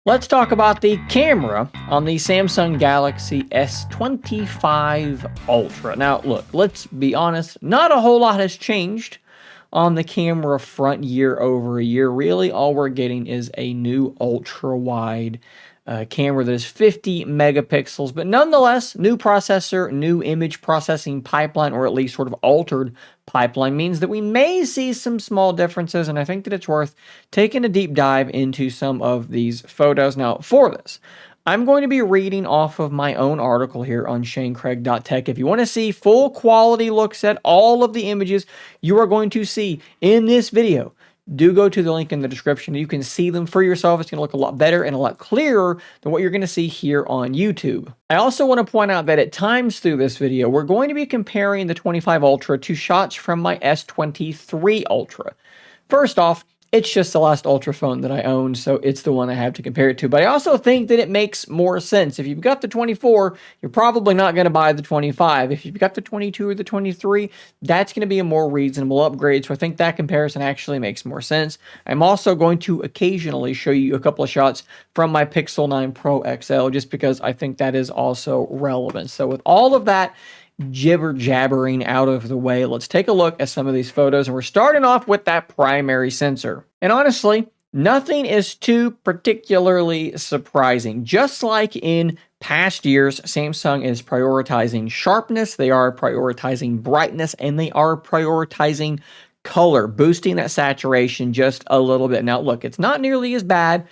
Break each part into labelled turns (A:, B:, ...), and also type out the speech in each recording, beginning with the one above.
A: Let's talk about the camera on the Samsung Galaxy S25 Ultra. Now, look, let's be honest, not a whole lot has changed on the camera front year over year. Really, all we're getting is a new ultra-wide camera that is 50 megapixels, but nonetheless, new processor, new image processing pipeline, or at least sort of altered pipeline, means that we may see some small differences, and I think that it's worth taking a deep dive into some of these photos. Now, for this, I'm going to be reading off of my own article here on ShaneCraig.tech. If you want to see full quality looks at all of the images you are going to see in this video, do go to the link in the description. You can see them for yourself. It's going to look a lot better and a lot clearer than what you're going to see here on YouTube. I also want to point out that at times through this video, we're going to be comparing the 25 Ultra to shots from my S23 Ultra. First off, it's just the last Ultra phone that I own, so it's the one I have to compare it to. But I also think that it makes more sense. If you've got the 24, you're probably not going to buy the 25. If you've got the 22 or the 23, that's going to be a more reasonable upgrade. So I think that comparison actually makes more sense. I'm also going to occasionally show you a couple of shots from my Pixel 9 Pro XL, just because I think that is also relevant. So with all of that jibber jabbering out of the way, let's take a look at some of these photos, and we're starting off with that primary sensor. And honestly, nothing is too particularly surprising. Just like in past years, Samsung is prioritizing sharpness, they are prioritizing brightness, and they are prioritizing color, boosting that saturation just a little bit. Now look, it's not nearly as bad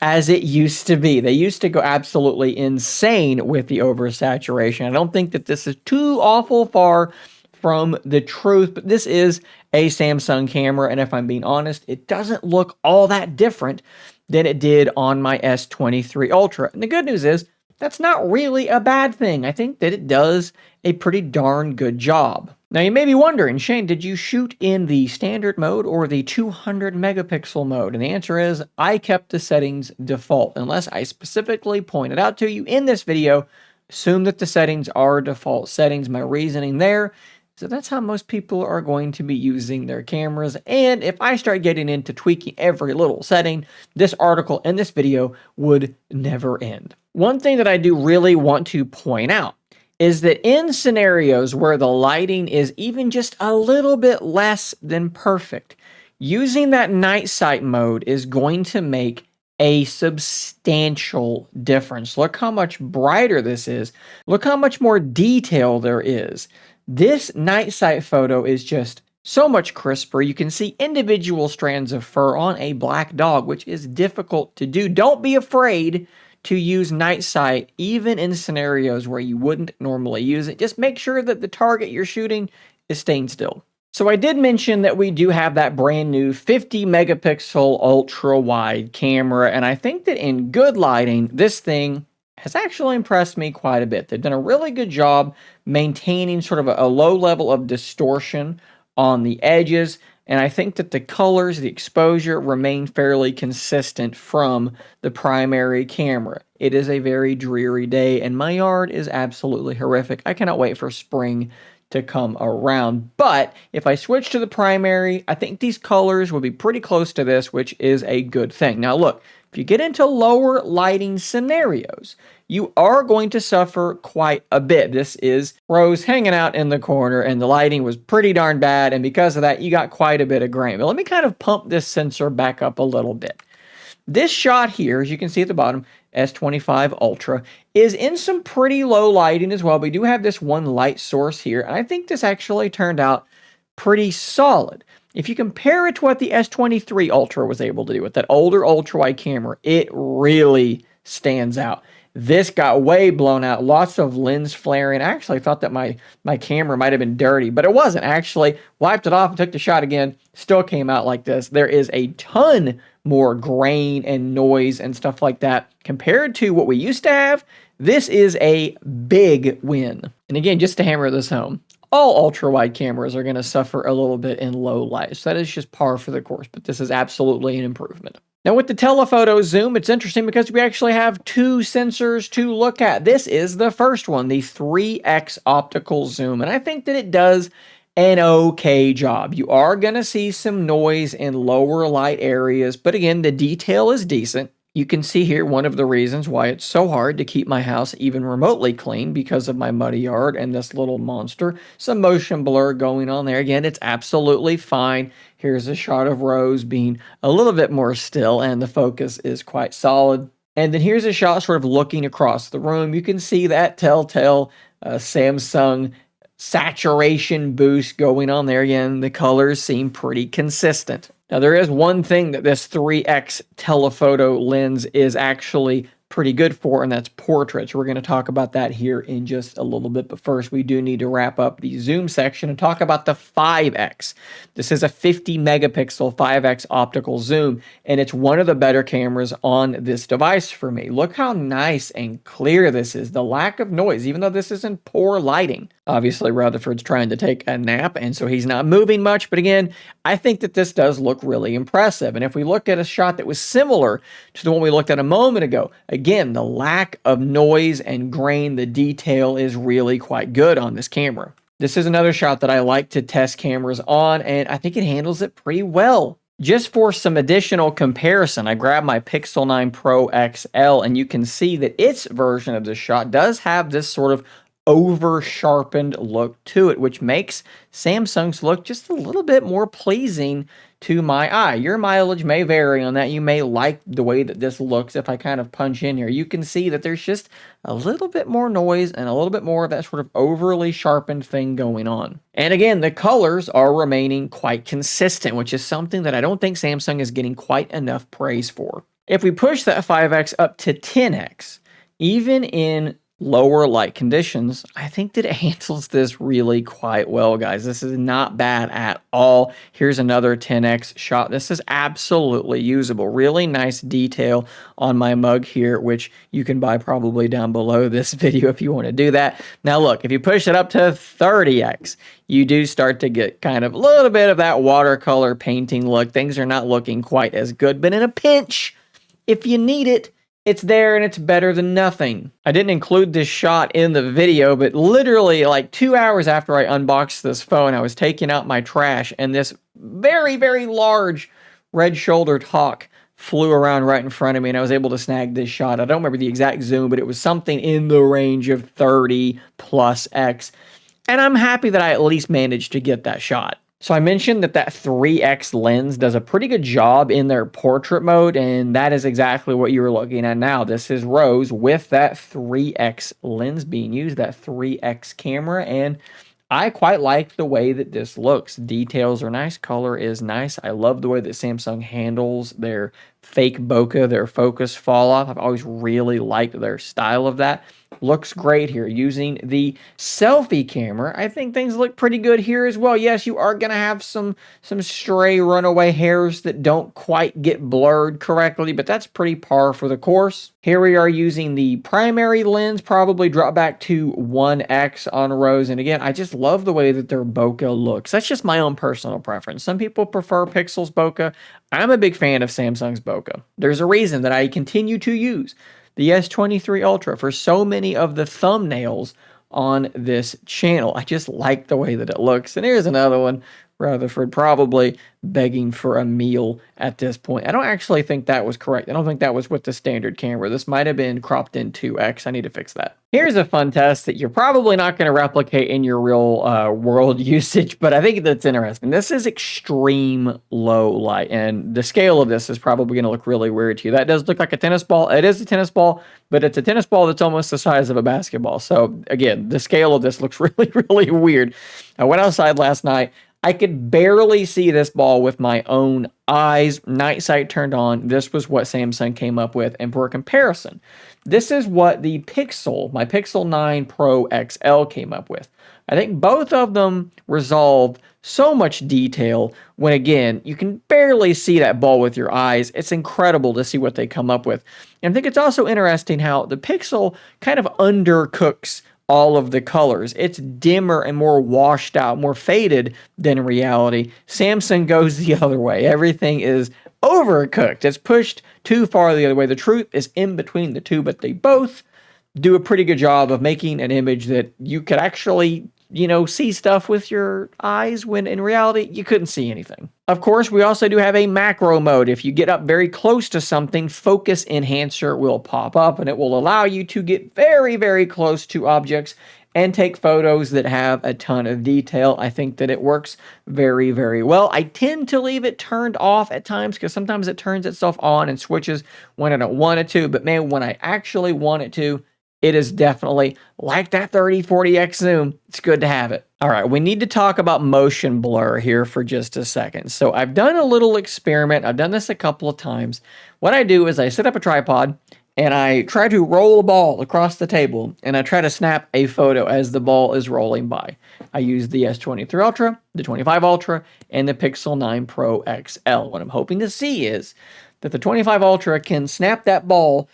A: as it used to be. They used to go absolutely insane with the oversaturation. I don't think that this is too awful far from the truth, but this is a Samsung camera, and if I'm being honest, it doesn't look all that different than it did on my S23 Ultra. And the good news is, that's not really a bad thing. I think that it does a pretty darn good job. Now you may be wondering, Shane, did you shoot in the standard mode or the 200 megapixel mode? And the answer is, I kept the settings default. Unless I specifically pointed out to you in this video, assume that the settings are default settings. My reasoning there is that that's how most people are going to be using their cameras. And if I start getting into tweaking every little setting, this article and this video would never end. One thing that I do really want to point out is that in scenarios where the lighting is even just a little bit less than perfect, using that night sight mode is going to make a substantial difference. Look how much brighter this is. Look how much more detail there is. This night sight photo is just so much crisper. You can see individual strands of fur on a black dog, which is difficult to do. Don't be afraid to use night sight, even in scenarios where you wouldn't normally use it. Just make sure that the target you're shooting is staying still. So I did mention that we do have that brand new 50 megapixel ultra wide camera, and I think that in good lighting, this thing has actually impressed me quite a bit. They've done a really good job maintaining sort of a low level of distortion on the edges, and I think that the colors, the exposure remain fairly consistent from the primary camera. It is a very dreary day, and my yard is absolutely horrific. I cannot wait for spring to come around. But if I switch to the primary, I think these colors would be pretty close to this, which is a good thing. Now look, if you get into lower lighting scenarios, you are going to suffer quite a bit. This is Rose hanging out in the corner, and the lighting was pretty darn bad, and because of that, you got quite a bit of grain. But let me kind of pump this sensor back up a little bit. This shot here, as you can see at the bottom, S25 Ultra, is in some pretty low lighting as well. We do have this one light source here, and I think this actually turned out pretty solid. If you compare it to what the S23 Ultra was able to do with that older ultra-wide camera, it really stands out. This got way blown out, lots of lens flaring. I actually thought that my camera might have been dirty, but it wasn't. Actually, wiped it off and took the shot again, still came out like this. There is a ton more grain and noise and stuff like that. Compared to what we used to have, this is a big win. And again, just to hammer this home, all ultra-wide cameras are going to suffer a little bit in low light. So that is just par for the course, but this is absolutely an improvement. Now with the telephoto zoom, it's interesting because we actually have two sensors to look at. This is the first one, the 3x optical zoom, and I think that it does an okay job. You are going to see some noise in lower light areas, but again, the detail is decent. You can see here one of the reasons why it's so hard to keep my house even remotely clean because of my muddy yard and this little monster. Some motion blur going on there. Again, it's absolutely fine. Here's a shot of Rose being a little bit more still, and the focus is quite solid. And then here's a shot sort of looking across the room. You can see that telltale Samsung saturation boost going on there. Again, the colors seem pretty consistent. Now, there is one thing that this 3x telephoto lens is actually pretty good for, and that's portraits. We're going to talk about that here in just a little bit, but first we do need to wrap up the zoom section and talk about the 5x. This is a 50 megapixel 5x optical zoom, and it's one of the better cameras on this device for me. Look how nice and clear this is. The lack of noise, even though this is in poor lighting. Obviously, Rutherford's trying to take a nap, and so he's not moving much, but again, I think that this does look really impressive. And if we look at a shot that was similar to the one we looked at a moment ago, again, the lack of noise and grain, the detail is really quite good on this camera. This is another shot that I like to test cameras on, and I think it handles it pretty well. Just for some additional comparison, I grabbed my Pixel 9 Pro XL, and you can see that its version of this shot does have this sort of over-sharpened look to it, which makes Samsung's look just a little bit more pleasing to my eye. Your mileage may vary on that. You may like the way that this looks. If I kind of punch in here, you can see that there's just a little bit more noise and a little bit more of that sort of overly sharpened thing going on. And again, the colors are remaining quite consistent, which is something that I don't think Samsung is getting quite enough praise for. If we push that 5x up to 10x, even in lower light conditions, I think that it handles this really quite well, guys. This is not bad at all. Here's another 10x shot. This is absolutely usable. Really nice detail on my mug here, which you can buy probably down below this video if you want to do that. Now look, if you push it up to 30x, you do start to get kind of a little bit of that watercolor painting look. Things are not looking quite as good, but in a pinch, if you need it, it's there and it's better than nothing. I didn't include this shot in the video, but literally like 2 hours after I unboxed this phone, I was taking out my trash and this very, very large red-shouldered hawk flew around right in front of me, and I was able to snag this shot. I don't remember the exact zoom, but it was something in the range of 30 plus X. And I'm happy that I at least managed to get that shot. So I mentioned that 3x lens does a pretty good job in their portrait mode, and that is exactly what you're looking at now. This is Rose with that 3x lens being used, that 3x camera, and I quite like the way that this looks. Details are nice, color is nice. I love the way that Samsung handles their fake bokeh, their focus fall off. I've always really liked their style of that. Looks great here. Using the selfie camera, I think things look pretty good here as well. Yes, you are going to have some stray runaway hairs that don't quite get blurred correctly, but that's pretty par for the course. Here we are using the primary lens, probably drop back to 1x on Rose. And again, I just love the way that their bokeh looks. That's just my own personal preference. Some people prefer Pixel's bokeh. I'm a big fan of Samsung's bokeh. There's a reason that I continue to use the S25 Ultra for so many of the thumbnails on this channel. I just like the way that it looks. And here's another one. Rutherford probably begging for a meal at this point. I don't actually think that was correct. I don't think that was with the standard camera. This might have been cropped in 2x. I need to fix that. Here's a fun test that you're probably not going to replicate in your real world usage, but I think that's interesting. This is extreme low light, and the scale of this is probably going to look really weird to you. That does look like a tennis ball. It is a tennis ball, but it's a tennis ball that's almost the size of a basketball. So again, the scale of this looks really, really weird. I went outside last night. I could barely see this ball with my own eyes, night sight turned on. This was what Samsung came up with. And for a comparison, this is what the my Pixel 9 Pro XL came up with. I think both of them resolve so much detail when, again, you can barely see that ball with your eyes. It's incredible to see what they come up with. And I think it's also interesting how the Pixel kind of undercooks all of the colors. It's dimmer and more washed out, more faded than reality. Samsung goes the other way. Everything is overcooked. It's pushed too far the other way. The truth is in between the two, but they both do a pretty good job of making an image that you could actually see stuff with your eyes when in reality you couldn't see anything. Of course, we also do have a macro mode. If you get up very close to something, focus enhancer will pop up and it will allow you to get very, very close to objects and take photos that have a ton of detail. I think that it works very, very well. I tend to leave it turned off at times because sometimes it turns itself on and switches when I don't want it to, but man, when I actually want it to, it is definitely like that 30-40x zoom. It's good to have it. All right, we need to talk about motion blur here for just a second. So I've done a little experiment. I've done this a couple of times. What I do is I set up a tripod and I try to roll a ball across the table and I try to snap a photo as the ball is rolling by. I use the S23 Ultra, the 25 Ultra, and the Pixel 9 Pro XL. What I'm hoping to see is that the 25 Ultra can snap that ball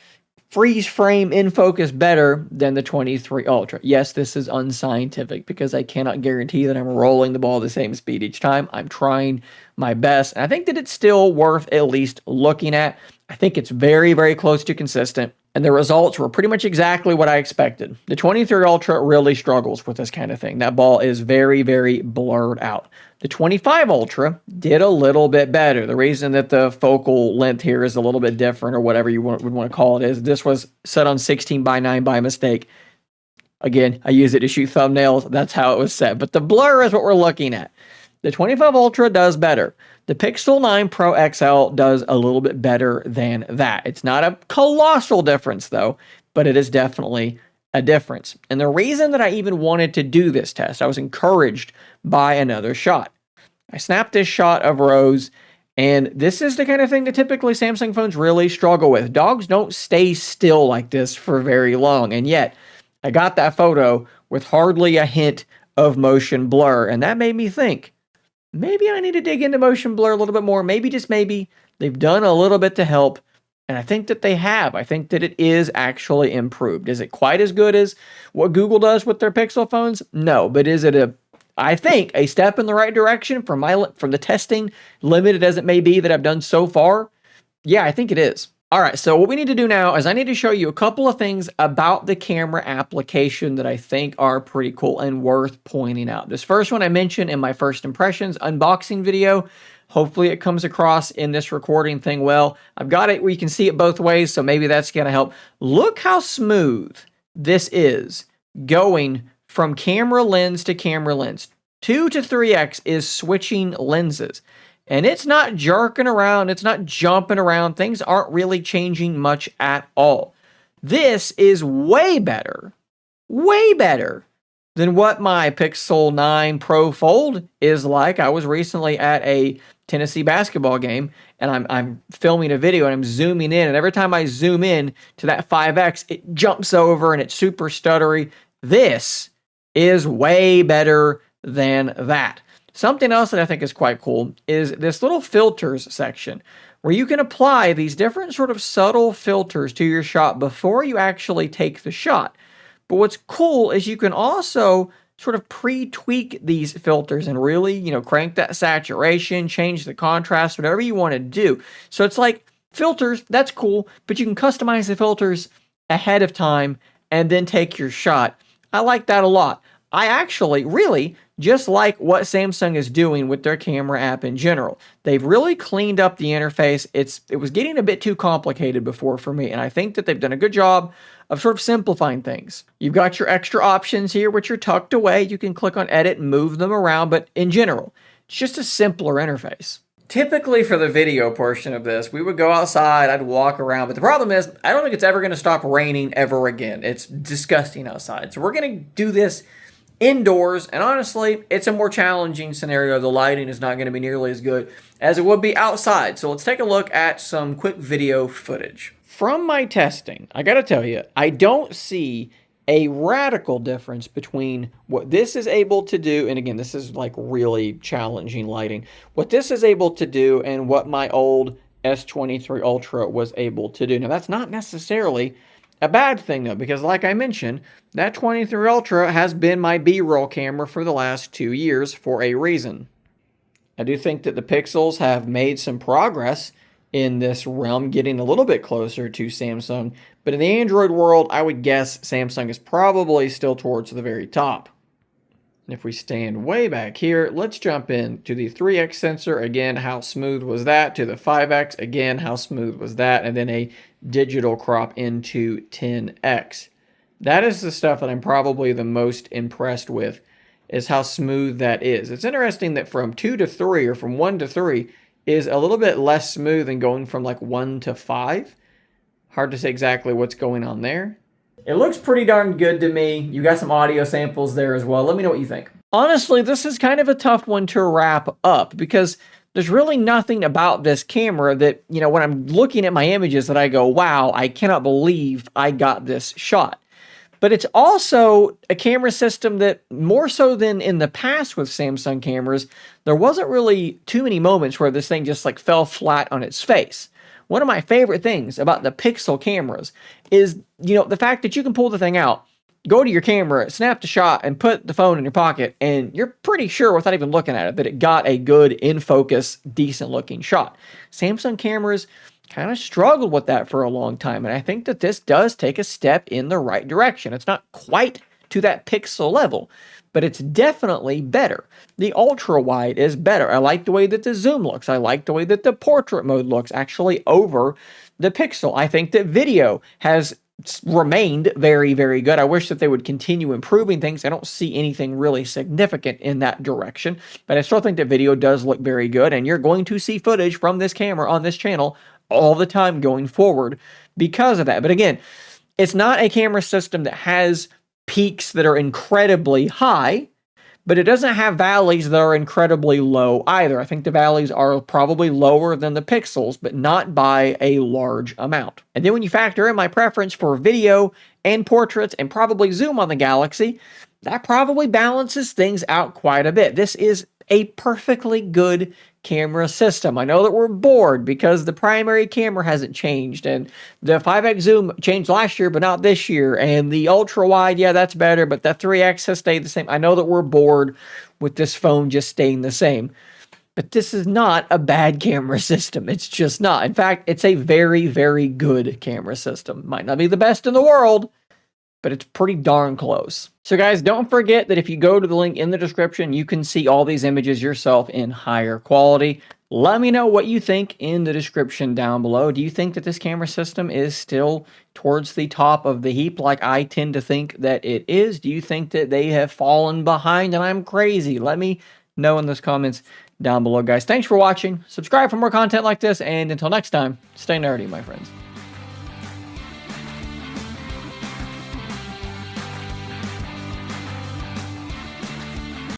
A: freeze frame in focus better than the 23 Ultra. Yes, this is unscientific because I cannot guarantee that I'm rolling the ball the same speed each time. I'm trying my best, and I think that it's still worth at least looking at. I think it's very, very close to consistent, and the results were pretty much exactly what I expected. The 23 Ultra really struggles with this kind of thing. That ball is very, very blurred out. The 25 Ultra did a little bit better. The reason that the focal length here is a little bit different, or whatever you would want to call it, is this was set on 16:9 by mistake. Again, I use it to shoot thumbnails. That's how it was set. But the blur is what we're looking at. The 25 Ultra does better. The Pixel 9 Pro XL does a little bit better than that. It's not a colossal difference, though, but it is definitely a difference. And the reason that I even wanted to do this test, I was encouraged by another shot. I snapped this shot of Rose, and this is the kind of thing that typically Samsung phones really struggle with. Dogs don't stay still like this for very long, and yet I got that photo with hardly a hint of motion blur, and that made me think, maybe I need to dig into motion blur a little bit more. Maybe, just maybe, they've done a little bit to help. And I think that they have. I think that it is actually improved. Is it quite as good as what Google does with their Pixel phones? No, but is it I think, a step in the right direction from the testing, limited as it may be, that I've done so far? Yeah, I think it is. All right, so what we need to do now is I need to show you a couple of things about the camera application that I think are pretty cool and worth pointing out. This first one I mentioned in my first impressions unboxing video. Hopefully it comes across in this recording thing well. I've got it where you can see it both ways, so maybe that's going to help. Look how smooth this is going from camera lens to camera lens. 2 to 3x is switching lenses. And it's not jerking around, it's not jumping around. Things aren't really changing much at all. This is way better than what my Pixel 9 Pro Fold is like. I was recently at a Tennessee basketball game, and I'm filming a video, and I'm zooming in, and every time I zoom in to that 5x, it jumps over, and it's super stuttery. This is way better than that. Something else that I think is quite cool is this little filters section, where you can apply these different sort of subtle filters to your shot before you actually take the shot. But what's cool is you can also sort of pre-tweak these filters and really, crank that saturation, change the contrast, whatever you want to do. So it's like filters, that's cool, but you can customize the filters ahead of time and then take your shot. I like that a lot. I actually really just like what Samsung is doing with their camera app in general. They've really cleaned up the interface. It was getting a bit too complicated before for me, and I think that they've done a good job of sort of simplifying things. You've got your extra options here, which are tucked away. You can click on edit and move them around, but in general, it's just a simpler interface. Typically for the video portion of this, we would go outside, I'd walk around, but the problem is, I don't think it's ever going to stop raining ever again. It's disgusting outside. So we're going to do this indoors, and honestly, it's a more challenging scenario. The lighting is not going to be nearly as good as it would be outside. So let's take a look at some quick video footage. From my testing, I got to tell you, I don't see a radical difference between what this is able to do, and again, this is like really challenging lighting, what this is able to do and what my old S23 Ultra was able to do. Now, that's not necessarily a bad thing, though, because like I mentioned, that 23 Ultra has been my B-roll camera for the last 2 years for a reason. I do think that the Pixels have made some progress in this realm, getting a little bit closer to Samsung, but in the Android world, I would guess Samsung is probably still towards the very top. And if we stand way back here, let's jump in to the 3x sensor. Again, how smooth was that? To the 5x, again, how smooth was that? And then a digital crop into 10x. That is the stuff that I'm probably the most impressed with, is how smooth that is. It's interesting that from 2 to 3 or from 1 to 3 is a little bit less smooth than going from like 1 to 5. Hard to say exactly what's going on there. It looks pretty darn good to me. You got some audio samples there as well. Let me know what you think. Honestly, this is kind of a tough one to wrap up because there's really nothing about this camera that, you know, when I'm looking at my images that I go, wow, I cannot believe I got this shot. But it's also a camera system that, more so than in the past with Samsung cameras, there wasn't really too many moments where this thing just like fell flat on its face. One of my favorite things about the Pixel cameras is, you know, the fact that you can pull the thing out, go to your camera, snap the shot, and put the phone in your pocket, and you're pretty sure without even looking at it that it got a good, in-focus, decent-looking shot. Samsung cameras kind of struggled with that for a long time, and I think that this does take a step in the right direction. It's not quite to that Pixel level, but it's definitely better. The ultra wide is better. I like the way that the zoom looks. I like the way that the portrait mode looks actually over the Pixel. I think that video has remained very, very good. I wish that they would continue improving things. I don't see anything really significant in that direction, but I still think that video does look very good, and you're going to see footage from this camera on this channel all the time going forward because of that. But again, it's not a camera system that has peaks that are incredibly high, but it doesn't have valleys that are incredibly low either. I think the valleys are probably lower than the pixels, but not by a large amount. And then when you factor in my preference for video and portraits and probably zoom on the Galaxy, that probably balances things out quite a bit. This is a perfectly good camera system. I know that we're bored because the primary camera hasn't changed, and the 5x zoom changed last year but not this year, and the ultra wide, yeah, that's better, but the 3x has stayed the same. I know that we're bored with this phone just staying the same, but this is not a bad camera system. It's just not. In fact, it's a very, very good camera system. Might not be the best in the world, but it's pretty darn close. So guys, don't forget that if you go to the link in the description, you can see all these images yourself in higher quality. Let me know what you think in the description down below. Do you think that this camera system is still towards the top of the heap like I tend to think that it is? Do you think that they have fallen behind and I'm crazy? Let me know in those comments down below, guys. Thanks for watching. Subscribe for more content like this, and until next time, stay nerdy, my friends.